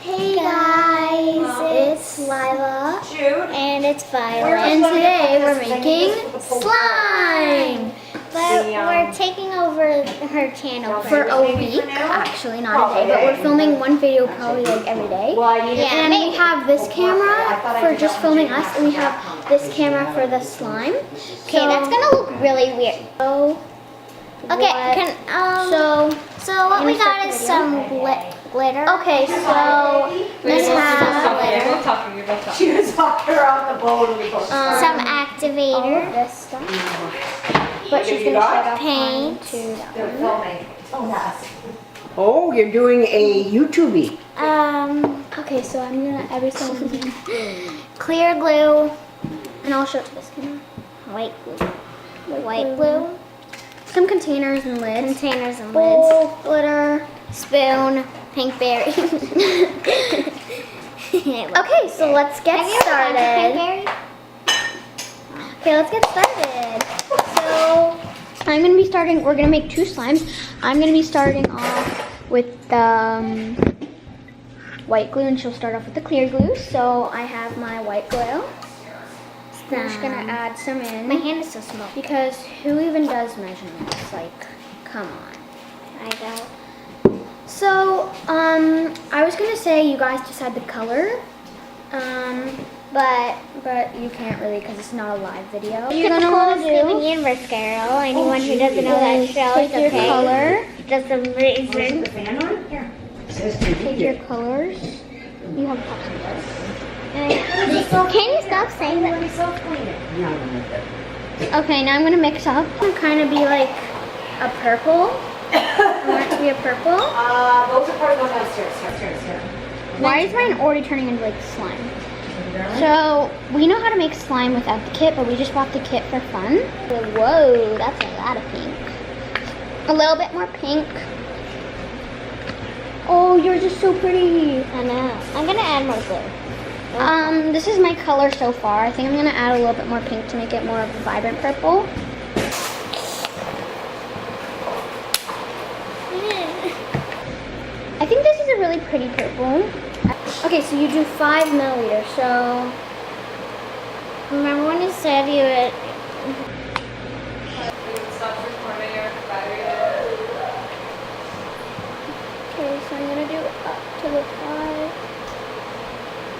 Hey guys, it's Lila and it's Violet, and today we're making slime. But we're taking over her channel for a week, actually not a day, but we're filming one video probably like every day. And we have this camera for just filming us, and we have this camera for the slime. Okay, that's gonna look really weird. Okay, so what we got is some glitter. Okay, so this has glitter. She was talking around the bowl. Some activator. This stuff. But she's gonna shut off paint. They're filming. Oh, yes. Oh, you're doing a YouTube. Okay, so I'm gonna every single thing. Clear glue, and I'll show it to this camera. White glue. White glue. Some containers and lids. Bowl, glitter, spoon, pink berry. Okay, so let's get started. Okay, let's get started. So we're gonna make two slimes. I'm gonna be starting off with the white glue, and she'll start off with the clear glue. So I have my white glue. I'm just gonna add some in. My hand is so small. Because who even does measurements? Like, come on. I don't. So, I was gonna say you guys decide the color, but you can't really because it's not a live video. You're gonna want to do Universe Girl. Anyone who doesn't know that show, take your color. Just amazing. Take your colors. You have popsicles. Can you stop saying that? Okay, now I'm gonna mix up. It's gonna kind of be like a purple. I want it to be a purple. Those are part of those downstairs. Here. Why is mine already turning into like slime? So we know how to make slime without the kit, but we just bought the kit for fun. Whoa, that's a lot of pink. A little bit more pink. Oh, yours is so pretty. I know. I'm gonna add more glue. This is my color so far. I think I'm gonna add a little bit more pink to make it more of a vibrant purple. I think this is a really pretty purple. Okay, so you do 5 milliliters. So remember when you said you would. Okay, so I'm gonna do up to the 5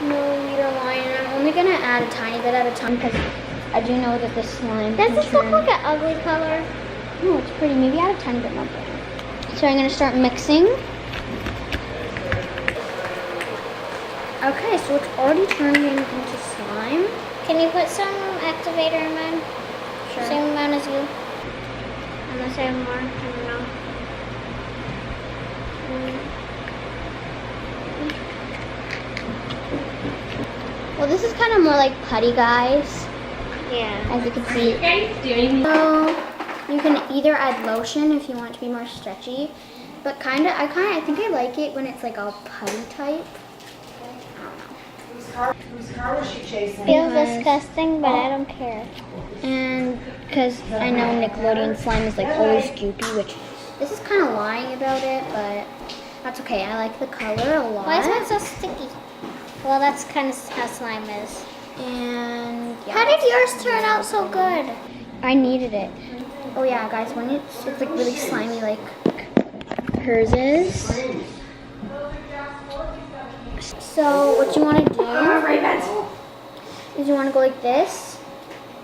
milliliter line, and I'm only gonna add a tiny bit at a time because I do know that this slime. Does this look like an ugly color? No, it's pretty. Maybe add a tiny bit more brown. So I'm gonna start mixing. Okay, so it's already turning into slime. Can you put some activator in mine? Sure. Same amount as you. Unless I have more, I don't know. Well, this is kind of more like putty, guys. Yeah. As you can see. So you can either add lotion if you want it to be more stretchy, but I think I like it when it's like all putty type. Whose car was she chasing? Feels disgusting, but I don't care. And because I know Nickelodeon slime is like always goopy, which this is kind of lying about it, but that's okay. I like the color a lot. Why is mine so sticky? Well, that's kind of how slime is. And yeah. How did yours turn out so good? I needed it. Oh yeah, guys, when it's like really slimy like hers is. So what you want to do is you want to go like this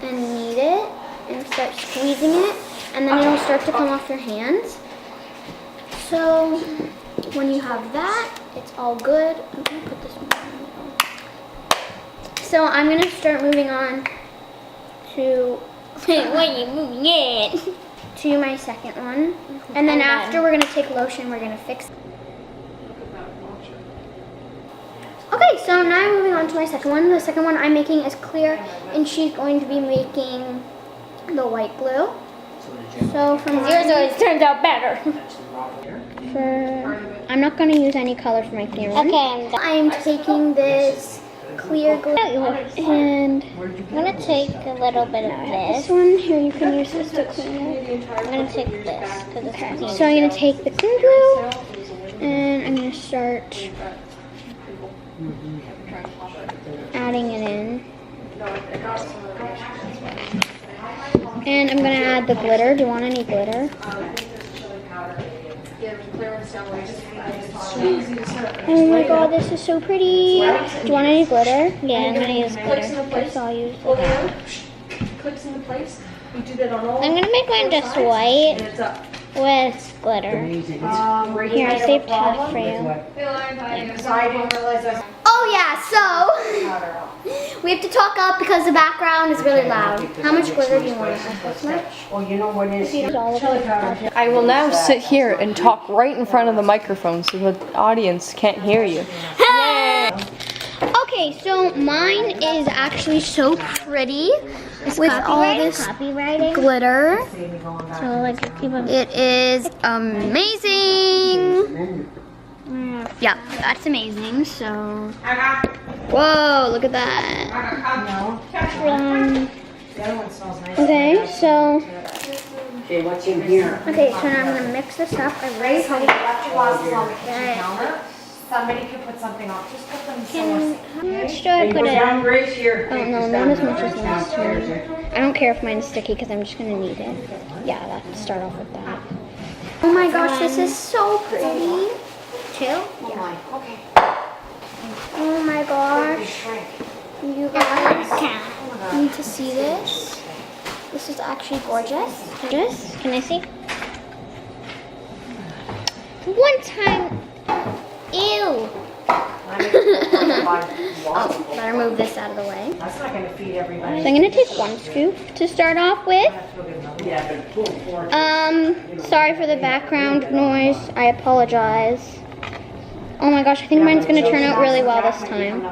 and knead it and start squeezing it, and then it'll start to come off your hands. So when you have that, it's all good. I'm gonna put this one down. So I'm gonna start moving on to what are you moving it? To my second one, and then after we're gonna take lotion. We're gonna fix it. Okay, so now I'm moving on to my second one. The second one I'm making is clear, and she's going to be making the white glue. So from yours always turns out better. I'm not going to use any color for my clear one. Okay, I'm taking this clear glue, and I'm going to take a little bit of this. This one here, you can use this to clean it. I'm going to take this because it's clean. So I'm going to take the clear glue, and I'm going to start Adding it in. And I'm gonna add the glitter. Do you want any glitter? Oh my god, this is so pretty. Do you want any glitter? Yeah, I'm gonna use glitter. So I'll use Clips into place. You do that on all. I'm gonna make mine just white with glitter. Here, I saved half for you. Oh yeah, so we have to talk up because the background is really loud. How much glitter do you want? This much? Well, you know what is? I will now sit here and talk right in front of the microphone so the audience can't hear you. Okay, so mine is actually so pretty with all this glitter. So like, it is amazing. Yeah, that's amazing. So, whoa, look at that. Okay, so. Okay, what's in here? Okay, so now I'm gonna mix this up. I really hope somebody could put something on. Just put them somewhere. How much do I put in? Grace here. Oh no, not as much as last time. I don't care if mine's sticky because I'm just gonna need it. Yeah, let's start off with that. Oh my gosh, this is so pretty. Chill? Yeah. Okay. Oh my gosh. You guys need to see this. This is actually gorgeous. Gorgeous? Can I see? One time. Ew. Oh, better move this out of the way. That's not going to feed everybody. So I'm gonna take 1 scoop to start off with. Sorry for the background noise. I apologize. Oh my gosh, I think mine's gonna turn out really well this time.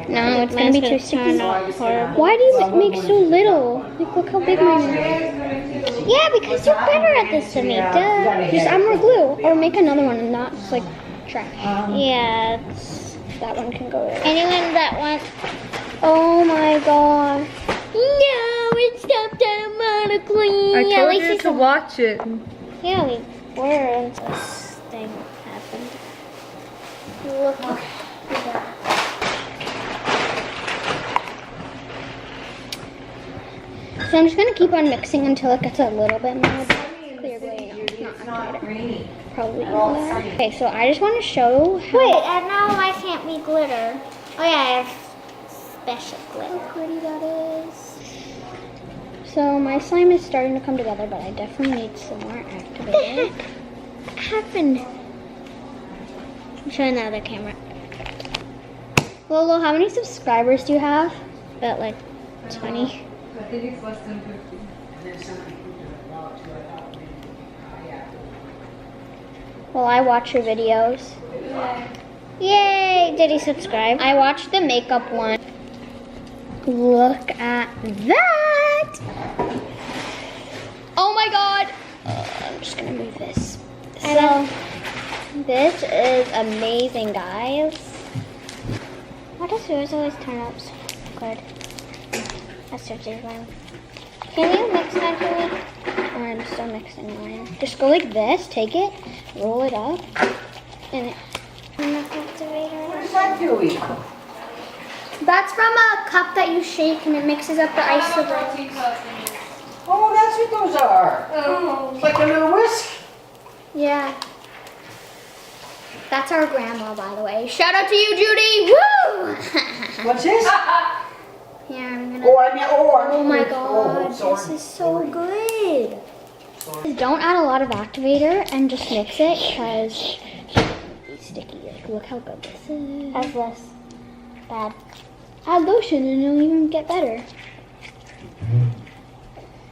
No, it's gonna be too sticky. Why do you make so little? Like, look how big mine is. Yeah, because you're better at this than me. Duh. Just add more glue, or make another one and not just like trash. Yeah, that one can go there. Anyone that wants? Oh my gosh. No, it stopped automatically. I told you to watch it. Yeah, we were until this thing happened. Look at that. So I'm just gonna keep on mixing until it gets a little bit more clear glue. No, it's not activated. Probably more. Okay, so I just want to show how. Wait, and now why can't we glitter? Oh yeah, I have special glitter. How pretty that is. So my slime is starting to come together, but I definitely need some more activator. What the heck happened? Show another camera. Lolo, how many subscribers do you have? About like 20. I think it's less than 50. Well, I watch your videos. Yay! Did he subscribe? I watched the makeup one. Look at that! Oh my god! I'm just gonna move this. So, this is amazing, guys. Why does yours always turn out so good? That's your one. Can you mix that for me? Oh, I'm still mixing mine. Just go like this, take it, roll it up, and What is that doing? that's from a cup that you shake and it mixes up the ice. Oh, that's what those are. Oh. It's like a little whisk. Yeah. That's our grandma, by the way. Shout out to you, Judy! Woo! What's this? Here, I'm gonna. Oh my god, this is so good. Don't add a lot of activator and just mix it because it's sticky. Like, look how good this is. How's this? Bad. Add lotion and it'll even get better.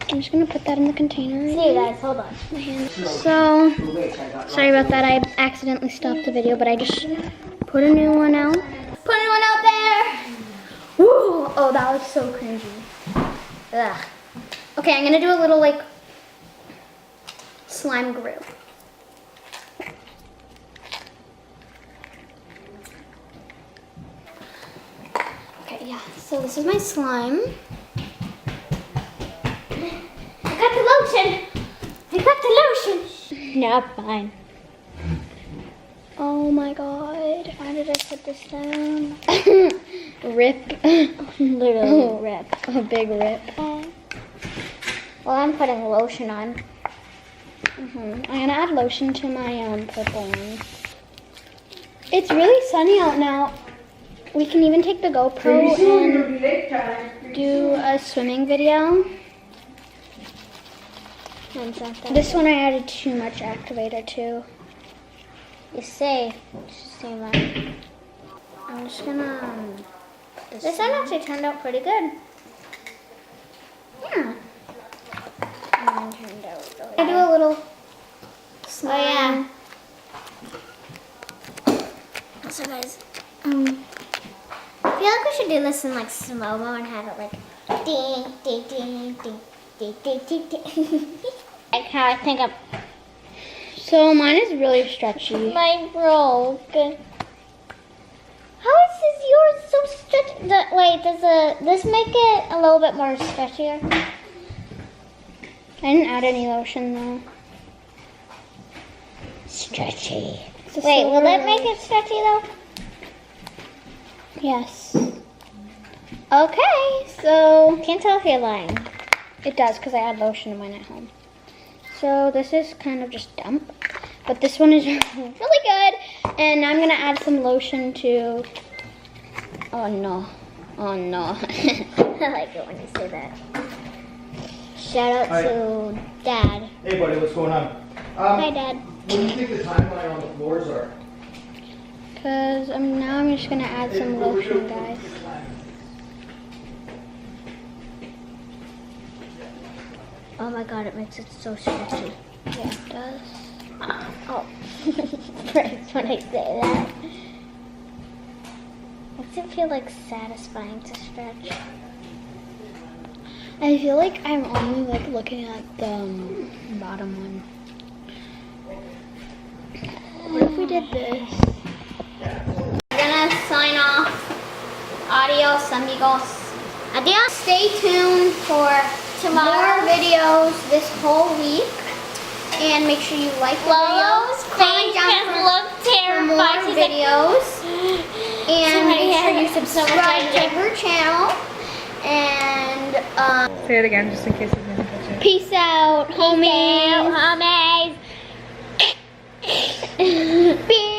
I'm just gonna put that in the container. See you guys, hold on. My hand. So, sorry about that. I accidentally stopped the video, but I just put a new one out. Put a new one out there. Woo! Oh, that was so cringy. Ugh. Okay, I'm gonna do a little like slime glue. Okay, yeah. So this is my slime. I got the lotion. I got the lotion. No, fine. Oh my god. Why did I put this down? Rip. Little rip. A big rip. Well, I'm putting lotion on. I'm gonna add lotion to my purple one. It's really sunny out now. We can even take the GoPro and do a swimming video. This one I added too much activator to. You say, just say that. I'm just gonna put this one actually turned out pretty good. Yeah. Mine turned out really good. I do a little slime. Oh yeah. So guys, I feel like we should do this in like slow-mo and have it like ding, ding, ding, ding, ding, ding, ding, ding. Like how I think of. So mine is really stretchy. Mine broke. How is yours so stretchy? Wait, does this make it a little bit more stretchier? I didn't add any lotion though. Stretchy. Wait, will that make it stretchy though? Yes. Okay, so can't tell if you're lying. It does because I add lotion to mine at home. So this is kind of just dump, but this one is really good. And I'm gonna add some lotion to. Oh no, oh no. I like it when you say that. Shout out to Dad. Hey buddy, what's going on? Hi Dad. What do you think the timeline on the floors are? Cause now I'm just gonna add some lotion, guys. Oh my god, it makes it so stretchy. Yeah, it does. Oh, breaks when I say that. Makes it feel like satisfying to stretch. I feel like I'm only like looking at the bottom one. What if we did this? We're gonna sign off. Adios, amigos. Adios. Stay tuned for more videos this whole week. And make sure you like the videos. Comment down for more videos. And make sure you subscribe to her channel. And Say it again just in case it didn't catch it. peace out, homies. Peace.